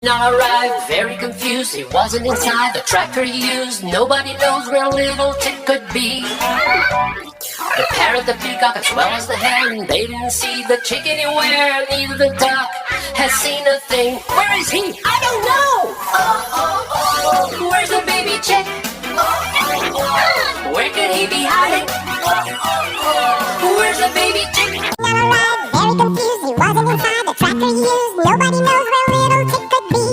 Now arrived, very confused, he wasn't inside the tractor he used. Nobody knows where little Tick could be. The parrot, the peacock, as well as the hen, they didn't see the chick anywhere. Neither the duck has seen a thing. Where is he? I don't know. Where's the baby chick? Where could he be hiding? Where's the baby chick? Now arrived, very confused, he wasn't inside the tractor he used. Nobody knows where little Tick could be.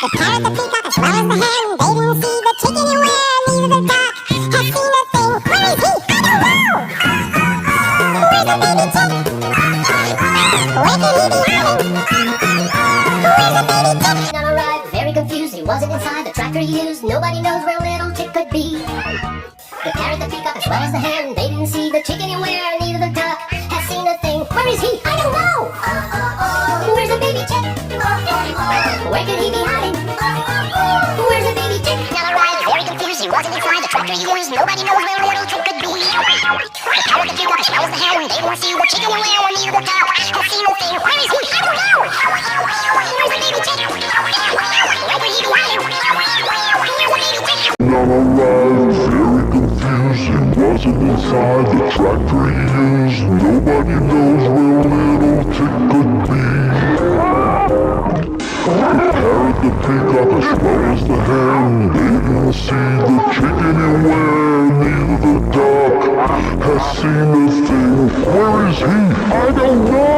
The parrot, the peacock, as well as the hen, they didn't see the chick anywhere. Neither the duck has seen a thing. Where is he? I don't know. Where's the baby chick? Where could he be hiding? Where's the baby chick? Now arrived, very confused, he wasn't inside the tractor he used. Nobody knows where little Tick could be. The parrot, the peacock, as well as the hen, they didn't see the chick anywhere. Neither the duck has seen a thing. Where is he? I don't know. Where's the baby chick? Where could he be hiding? Where's the baby chick? Now arrived, very confused, he wasn't inside the tractor he used. Nobody knows where little Tick could be. The parrot, the peacock, as well as the hen, they didn't see the chick anywhere. Neither the duck has seen a thing. Where is he? I don't know. Where's the baby chick? Where could he be hiding? Where's the baby chick? Now arrived, very confused, he wasn't inside the tractor he used. Nobody knows where little Tick could be. The parrot, the peacock, as well as the hen, they didn't see the chick anywhere. Neither the duck has seen a thing. Where is he? I don't know.